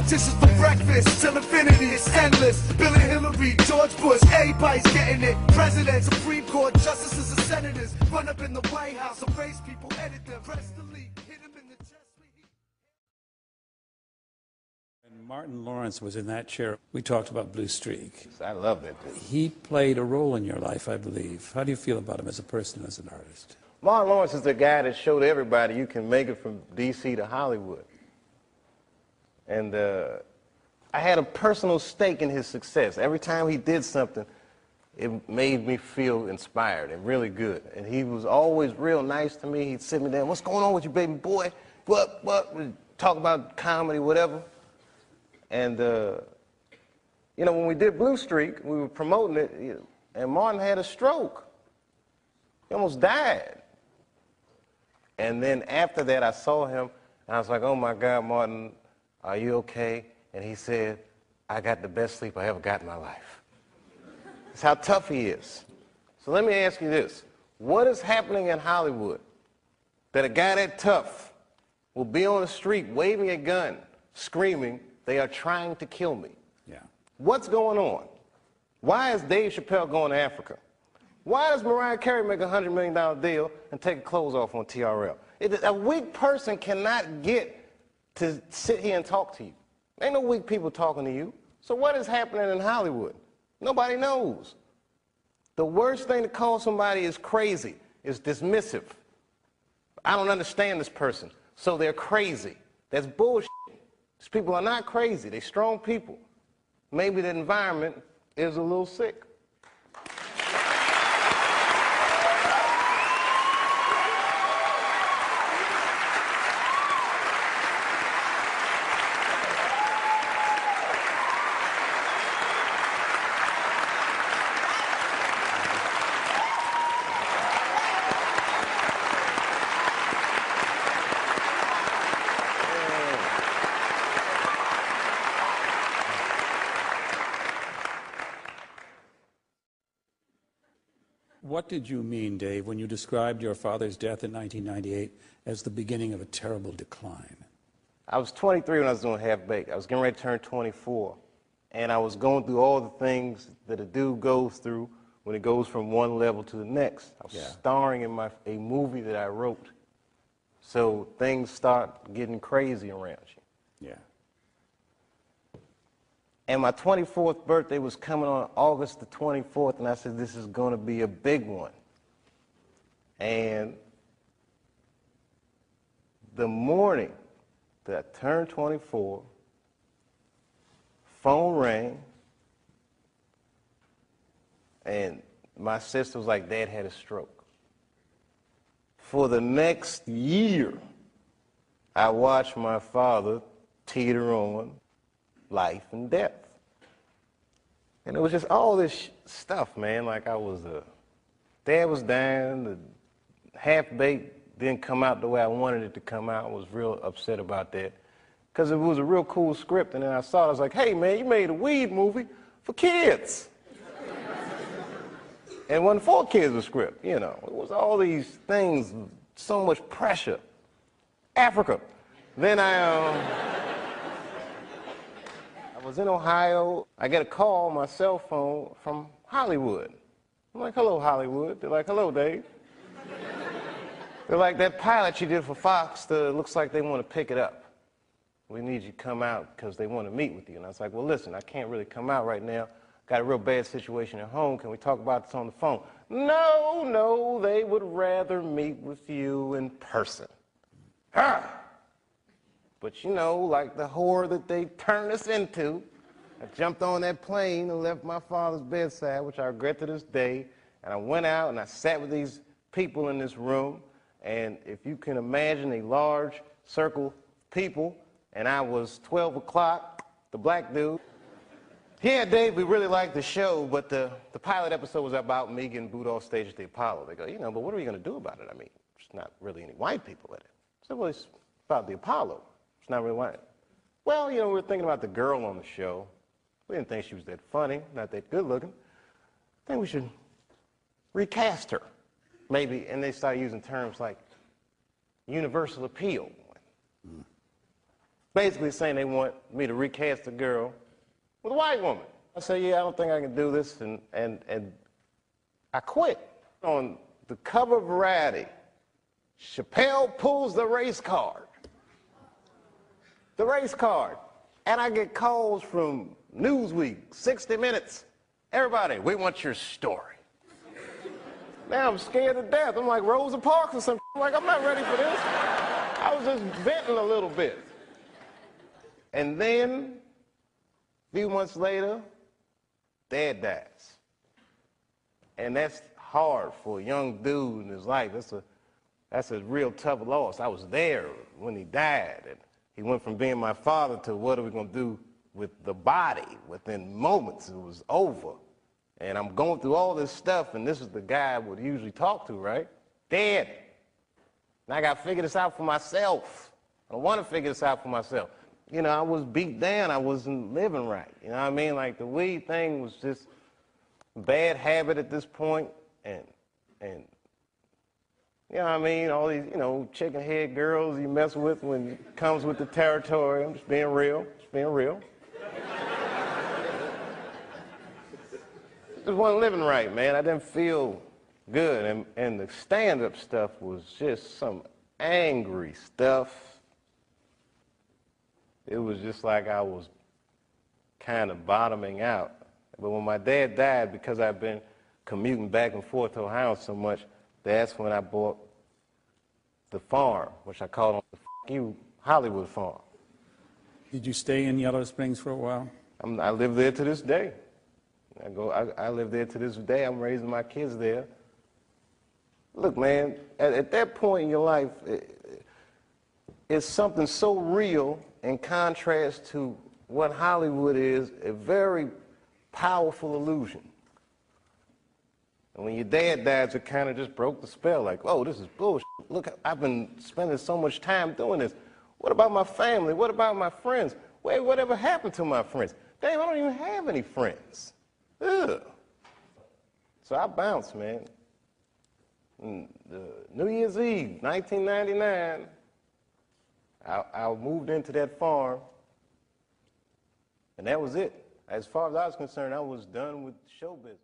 Politicians for breakfast, till infinity is endless. Bill and Hillary, George Bush, everybody's getting it. Presidents, Supreme Court, justices, and senators run up in the White House, erase people, edit them, press delete, hit them in the chest. When Martin Lawrence was in that chair, we talked about Blue Streak. I love that dude. He played a role in your life, I believe. How do you feel about him as a person, as an artist? Martin Lawrence is the guy that showed everybody you can make it from D.C. to Hollywood. And I had a personal stake in his success. Every time he did something, it made me feel inspired and really good. And he was always real nice to me. He'd sit me down, what's going on with you, baby boy? What? We'd talk about comedy, whatever. And, you know, when we did Blue Streak, we were promoting it, and Martin had a stroke. He almost died. And then after that, I saw him, and I was like, oh, my God, Martin, are you okay? And he said, I got the best sleep I ever got in my life. That's how tough he is. So let me ask you this. What is happening in Hollywood that a guy that tough will be on the street waving a gun, screaming, they are trying to kill me? Yeah. What's going on? Why is Dave Chapelle going to Africa? Why does Mariah Carey make a $100 million deal and take her clothes off on TRL? A weak person cannot get to sit here and talk to you. Ain't no weak people talking to you. So what is happening in Hollywood? Nobody knows. The worst thing to call somebody is crazy, is dismissive. I don't understand this person, so they're crazy. That's bullshit. These people are not crazy. They're strong people. Maybe the environment is a little sick. What did you mean, Dave, when you described your father's death in 1998 as the beginning of a terrible decline? I was 23 when I was doing Half-Baked. I was getting ready to turn 24. And I was going through all the things that a dude goes through when it goes from one level to the next. I was starring in a movie that I wrote. So things start getting crazy around you. Yeah. And my 24th birthday was coming on August the 24th, and I said, this is going to be a big one. And the morning that I turned 24, phone rang, and my sister was like, Dad had a stroke. For the next year, I watched my father teeter on life and death. And it was just all this stuff, man. Like Dad was dying, the Half-Baked didn't come out the way I wanted it to come out. I was real upset about that. Because it was a real cool script, and then I saw it, I was like, hey man, you made a weed movie for kids. And it wasn't for kids, the script, you know. It was all these things, so much pressure. Africa. Then I was in Ohio. I get a call on my cell phone from Hollywood. I'm like, hello, Hollywood. They're like, hello, Dave. They're like, that pilot you did for Fox, looks like they want to pick it up. We need you to come out because they want to meet with you. And I was like, well, listen, I can't really come out right now. Got a real bad situation at home. Can we talk about this on the phone? No, they would rather meet with you in person. But you know, like the horror that they turned us into, I jumped on that plane and left my father's bedside, which I regret to this day, and I went out and I sat with these people in this room, and if you can imagine a large circle of people, and I was 12 o'clock, the black dude. Yeah, Dave, we really liked the show, but the pilot episode was about me getting booed off stage at the Apollo. They go, you know, but what are we going to do about it? I mean, there's not really any white people in it. So, well, it's about the Apollo. It's not really white. Well, you know, we were thinking about the girl on the show. We didn't think she was that funny, not that good looking. I think we should recast her, maybe. And they started using terms like universal appeal. basically saying they want me to recast a girl with a white woman. I said, yeah, I don't think I can do this, and I quit. On the cover of Variety, Chapelle pulls the race card. The race card. And I get calls from Newsweek, 60 Minutes. Everybody, we want your story. Now I'm scared to death. I'm like Rosa Parks or something. I'm like, I'm not ready for this. I was just venting a little bit. And then, a few months later, Dad dies. And that's hard for a young dude in his life. That's a real tough loss. I was there when he died. And he went from being my father to what are we going to do with the body? Within moments, it was over. And I'm going through all this stuff, and this is the guy I would usually talk to, right? Dead. And I got to figure this out for myself. I don't want to figure this out for myself. You know, I was beat down. I wasn't living right. You know what I mean? Like, the weed thing was just a bad habit at this point, and you know what I mean? All these, you know, chicken head girls you mess with when it comes with the territory. I'm just being real. Just being real. Just wasn't living right, man. I didn't feel good. And the stand-up stuff was just some angry stuff. It was just like I was kind of bottoming out. But when my dad died, because I've been commuting back and forth to Ohio so much, that's when I bought the farm, which I called the F you Hollywood farm. Did you stay in Yellow Springs for a while? I live there to this day. I live there to this day. I'm raising my kids there. Look, man, at that point in your life, it's something so real in contrast to what Hollywood is, a very powerful illusion. And when your dad died, it kind of just broke the spell, like, oh, this is bullshit. Look, I've been spending so much time doing this. What about my family? What about my friends? Wait, whatever happened to my friends? Damn, I don't even have any friends. Ugh. So I bounced, man. New Year's Eve, 1999, I moved into that farm, and that was it. As far as I was concerned, I was done with show business.